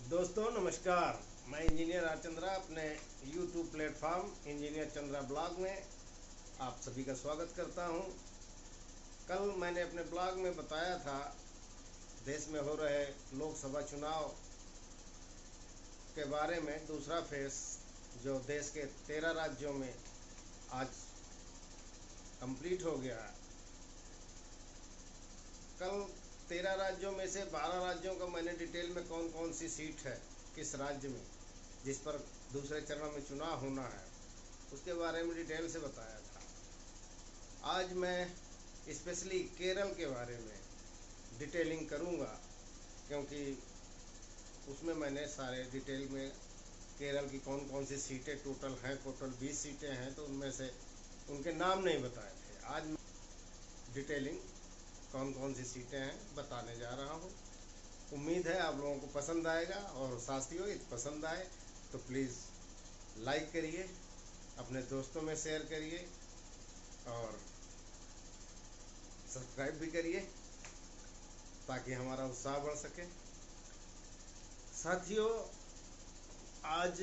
दोस्तों नमस्कार। मैं इंजीनियर आर चंद्रा अपने YouTube platform engineer Chandra blog में आप सभी का स्वागत करता हूं। कल मैंने अपने ब्लॉग में बताया था देश में हो रहे लोकसभा चुनाव के बारे में। दूसरा फेज जो देश के 13 राज्यों में आज कंप्लीट हो गया। कल 13 राज्यों में से 12 राज्यों का मैंने डिटेल में कौन कौन सी सीट है किस राज्य में जिस पर दूसरे चरण में चुनाव होना है उसके बारे में डिटेल से बताया था। आज मैं स्पेशली केरल के बारे में डिटेलिंग करूंगा क्योंकि उसमें मैंने सारे डिटेल में केरल की कौन कौन सी सीटें टोटल हैं, टोटल 20 सीटें हैं, तो उनमें से उनके नाम नहीं बताए थे। आज मैं डिटेलिंग कौन कौन सी सीटें हैं बताने जा रहा हूँ। उम्मीद है आप लोगों को पसंद आएगा, और साथियों यदि पसंद आए तो प्लीज़ लाइक करिए, अपने दोस्तों में शेयर करिए और सब्सक्राइब भी करिए ताकि हमारा उत्साह बढ़ सके। साथियों, आज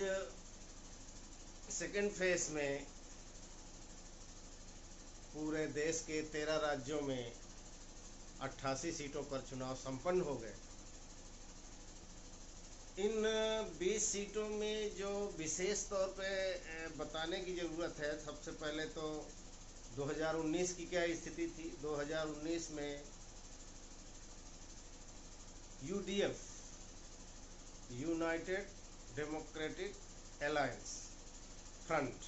सेकेंड फेज में पूरे देश के 13 राज्यों में 88 सीटों पर चुनाव संपन्न हो गए। इन 20 सीटों में जो विशेष तौर पे बताने की ज़रूरत है, सबसे पहले तो 2019 की क्या स्थिति थी। 2019 में UDF, United democratic alliance front,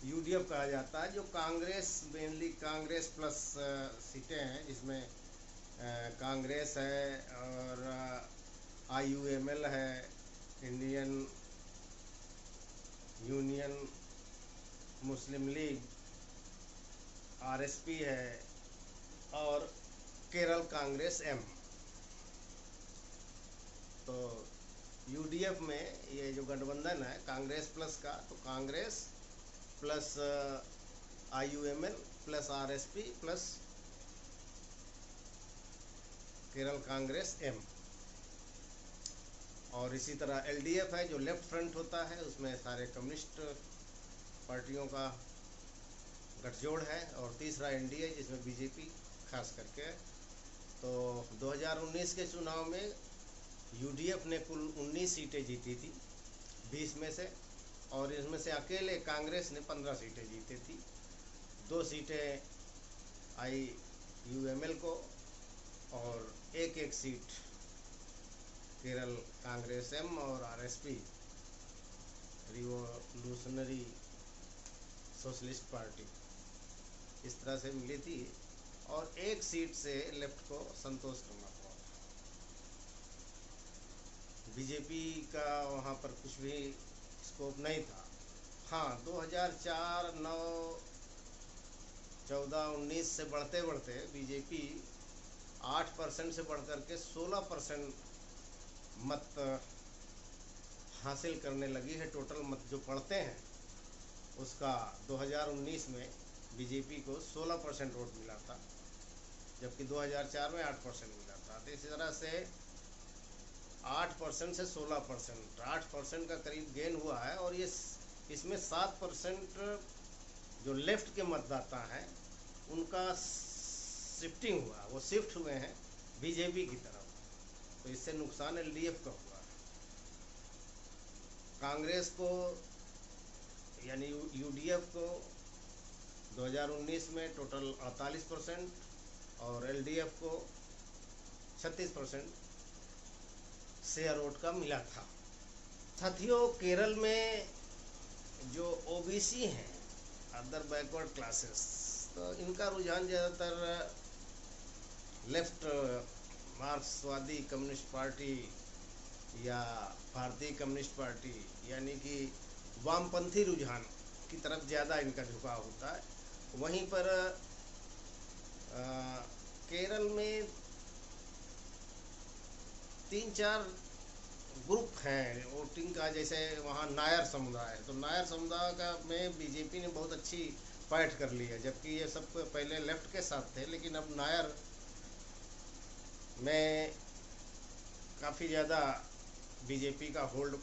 UDF कहा जाता है, जो कांग्रेस, मेनली कांग्रेस प्लस सीटें हैं, जिसमें कांग्रेस है और आईयूएमएल है, इंडियन यूनियन मुस्लिम लीग, आरएसपी है और केरल कांग्रेस एम। तो यूडीएफ में ये जो गठबंधन है कांग्रेस प्लस का, तो Congress plus IUML plus RSP plus Kerala Congress M. और इसी तरह एलडीएफ है जो लेफ्ट फ्रंट होता है, उसमें सारे कम्युनिस्ट पार्टियों का गठजोड़ है। और तीसरा एनडीए जिसमें बीजेपी खास करके। तो 2019 के चुनाव में यूडीएफ ने कुल 19 सीटें जीती थी 20 में से, और इसमें से अकेले कांग्रेस ने 15 सीटें जीती थी। 2 सीटें आई यूएमएल को और एक सीट केरल कांग्रेस एम और आरएसपी, रिवोल्यूशनरी सोशलिस्ट पार्टी, इस तरह से मिली थी। और 1 सीट से लेफ्ट को संतोष करना पड़ा। बीजेपी का वहाँ पर कुछ भी स्कोप नहीं था। हाँ, 2004, 9, 14, 19 से बढ़ते बढ़ते बीजेपी 8% से बढ़कर के 16% मत हासिल करने लगी है। टोटल मत जो पड़ते हैं उसका 2019 में बीजेपी को 16% वोट मिला था, जबकि 2004 में 8% मिला था। तो इसी तरह से 8% से 16%, 8% का करीब गेन हुआ है। और ये इसमें 7% जो लेफ्ट के मतदाता हैं उनका शिफ्टिंग हुआ, वो शिफ्ट हुए हैं बीजेपी की तरफ। तो इससे नुकसान एलडीएफ का हुआ। कांग्रेस को यानी यूडीएफ को 2019 में टोटल 48% और एलडीएफ को 36% शेयर वोट का मिला था। साथियों, केरल में जो ओबीसी हैं, अदर बैकवर्ड क्लासेस, तो इनका रुझान ज़्यादातर लेफ्ट, मार्क्सवादी कम्युनिस्ट पार्टी या भारतीय कम्युनिस्ट पार्टी यानी कि वामपंथी रुझान की तरफ ज़्यादा इनका झुकाव होता है। वहीं पर केरल में 3-4 ग्रुप हैं वोटिंग का। जैसे वहाँ नायर समुदाय है, तो नायर समुदाय का में बीजेपी ने बहुत अच्छी फाइट कर ली है, जबकि ये सब पहले लेफ्ट के साथ थे, लेकिन अब नायर में काफ़ी ज़्यादा बीजेपी का होल्ड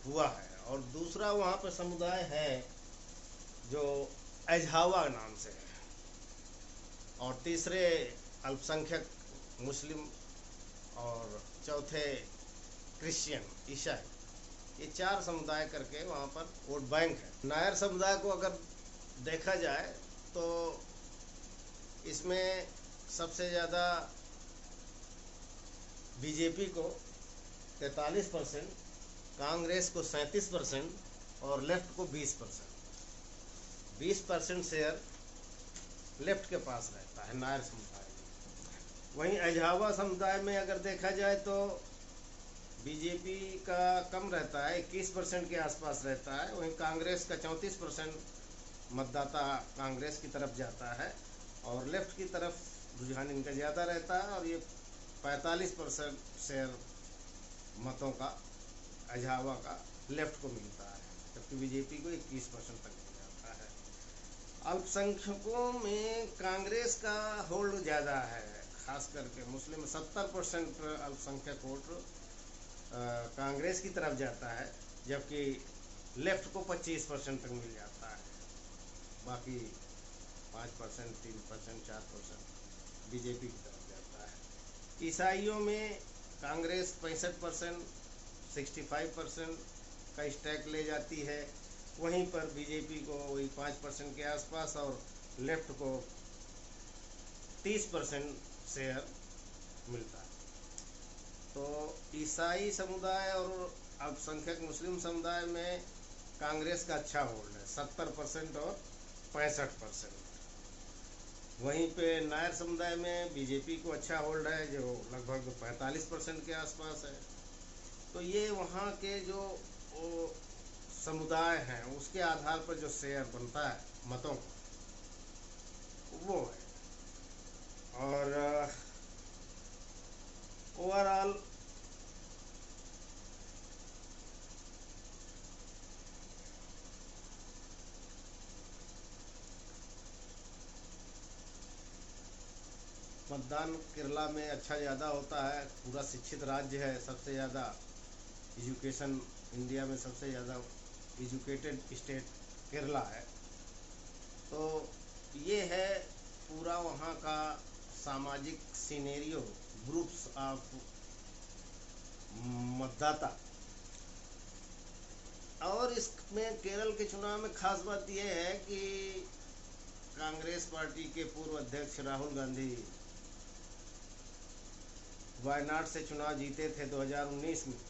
हुआ है। और दूसरा वहाँ पर समुदाय है जो एझावा नाम से है, और तीसरे अल्पसंख्यक मुस्लिम, और चौथे क्रिश्चियन ईसाई। ये 4 समुदाय करके वहाँ पर वोट बैंक है। नायर समुदाय को अगर देखा जाए तो इसमें सबसे ज़्यादा बीजेपी को 43%, कांग्रेस को 37% और लेफ्ट को 20%। 20% शेयर लेफ्ट के पास रहता है नायर समुदाय में। वहीं एझावा समुदाय में अगर देखा जाए तो बीजेपी का कम रहता है, 21% के आसपास रहता है। वहीं कांग्रेस का 34% मतदाता कांग्रेस की तरफ जाता है, और लेफ्ट की तरफ रुझान इनका ज़्यादा रहता है, और ये 45% शेयर मतों का एझावा का लेफ्ट को मिलता है, जबकि बीजेपी को 21% तक मिल जाता है। अल्पसंख्यकों में कांग्रेस का होल्ड ज़्यादा है, खास करके मुस्लिम 70% अल्पसंख्यक वोट कांग्रेस की तरफ जाता है, जबकि लेफ्ट को 25% तक मिल जाता है। बाकी 5%, 3%, 4% बीजेपी की तरफ जाता है। ईसाइयों में कांग्रेस 65%, 65% का स्टैक ले जाती है। वहीं पर बीजेपी को वही 5% के आसपास, और लेफ्ट को 30% शेयर मिलता है। तो ईसाई समुदाय और अल्पसंख्यक मुस्लिम समुदाय में कांग्रेस का अच्छा होल्ड है, 70% और 65%। वहीं पे नायर समुदाय में बीजेपी को अच्छा होल्ड है, जो लगभग 45% के आसपास है। तो ये वहाँ के जो समुदाय हैं उसके आधार पर जो शेयर बनता है मतों का, वो है। और ओवरऑल मतदान केरला में अच्छा ज़्यादा होता है। पूरा शिक्षित राज्य है, सबसे ज़्यादा एजुकेशन इंडिया में सबसे ज़्यादा एजुकेटेड स्टेट केरला है। तो ये है पूरा वहाँ का सामाजिक सिनेरियो, ग्रुप्स ऑफ मतदाता। और इसमें केरल के चुनाव में खास बात यह है कि कांग्रेस पार्टी के पूर्व अध्यक्ष राहुल गांधी वायनाड से चुनाव जीते थे 2019 में,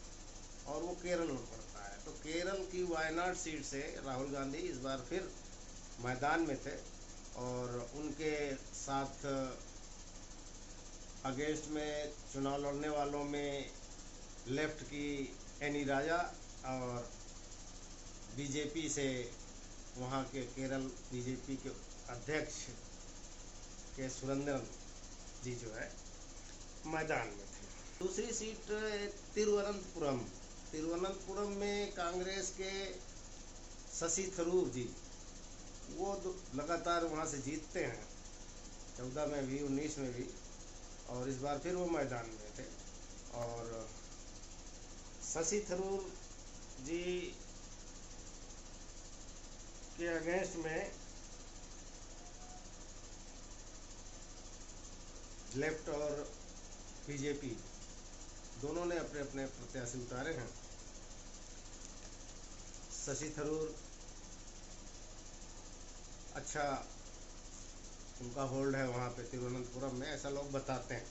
और वो केरल में पड़ता है। तो केरल की वायनाड सीट से राहुल गांधी इस बार फिर मैदान में थे, और उनके साथ अगेंस्ट में चुनाव लड़ने वालों में लेफ्ट की एनी राजा, और बीजेपी से वहाँ के केरल बीजेपी के अध्यक्ष के सुरेंद्रन जी जो है मैदान में थे। दूसरी सीट तिरुवनंतपुरम। तिरुवनंतपुरम में कांग्रेस के शशि थरूर जी, वो लगातार वहाँ से जीतते हैं, 14 में भी, 19 में भी, और इस बार फिर वो मैदान में थे। और शशि थरूर जी के अगेंस्ट में लेफ्ट और बीजेपी दोनों ने अपने अपने प्रत्याशी उतारे हैं। शशि थरूर अच्छा उनका होल्ड है वहाँ पे तिरुवनंतपुरम में, ऐसा लोग बताते हैं।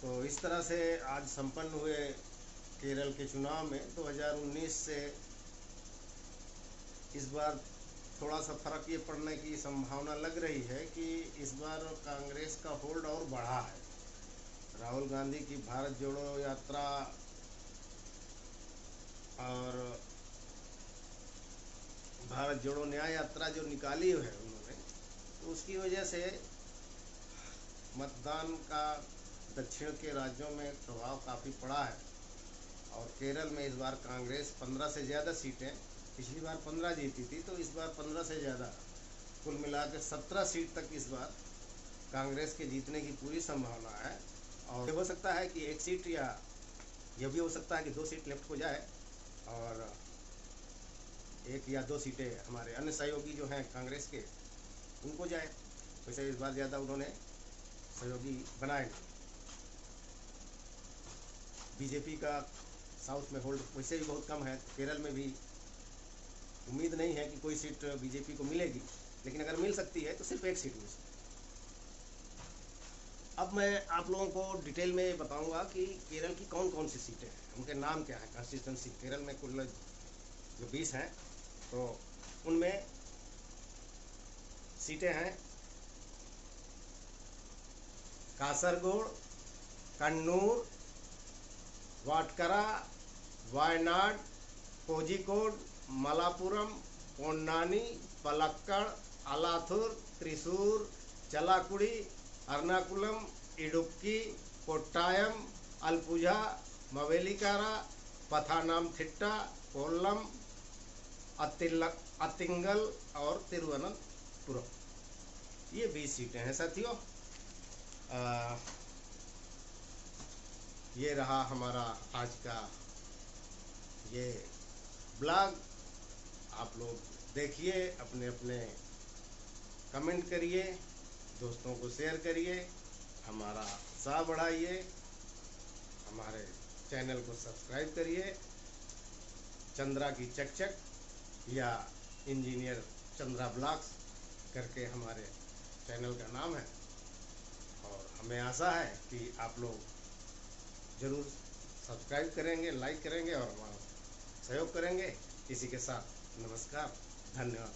तो इस तरह से आज संपन्न हुए केरल के चुनाव में 2019 से इस बार थोड़ा सा फर्क ये पड़ने की संभावना लग रही है कि इस बार कांग्रेस का होल्ड और बढ़ा है। राहुल गांधी की भारत जोड़ो यात्रा और भारत जोड़ो न्याय यात्रा जो निकाली है उन्होंने, तो उसकी वजह से मतदान का दक्षिण के राज्यों में प्रभाव काफ़ी पड़ा है। और केरल में इस बार कांग्रेस 15 से ज़्यादा सीटें, पिछली बार 15 जीती थी, तो इस बार 15 से ज़्यादा, कुल मिला के 17 सीट तक इस बार कांग्रेस के जीतने की पूरी संभावना है। और हो सकता है कि एक सीट या यह भी हो सकता है कि 2 सीट लेफ्ट को जाए और 1 या 2 सीटें हमारे अन्य सहयोगी जो हैं कांग्रेस के उनको जाए। वैसे इस बार ज़्यादा उन्होंने सहयोगी बनाए नहीं। बीजेपी का साउथ में होल्ड वैसे भी बहुत कम है, केरल में भी उम्मीद नहीं है कि कोई सीट बीजेपी को मिलेगी, लेकिन अगर मिल सकती है तो सिर्फ 1 सीट मिल सकती है। अब मैं आप लोगों को डिटेल में बताऊंगा कि केरल की कौन कौन सी सीटें हैं, उनके नाम क्या है। कंस्टिट्यूंसी केरल में कुल जो 20 हैं, तो उनमें सीटें हैं कासरगोड, कन्नूर, वाटकरा, वायनाड, कोझिकोड, मलापुरम, पोन्नानी, पलक्कड़, आलाथुर, त्रिशूर, चलाकुड़ी, एर्नाकुलम, इडुक्की, कोट्टायम, अलपुझा, मवेलिकारा, पथानामथिट्टा, कोल्लम, अतिंगल और तिरुवनंतपुरम। ये 20 सीटें हैं साथियों। ये रहा हमारा आज का ये ब्लॉग। आप लोग देखिए, अपने अपने कमेंट करिए, दोस्तों को शेयर करिए, हमारा उत्साह बढ़ाइए, हमारे चैनल को सब्सक्राइब करिए। चंद्रा की चकचक या इंजीनियर चंद्रा ब्लॉग्स करके हमारे चैनल का नाम है, और हमें आशा है कि आप लोग ज़रूर सब्सक्राइब करेंगे, लाइक करेंगे और हमारा सहयोग करेंगे। इसी के साथ नमस्कार, धन्यवाद।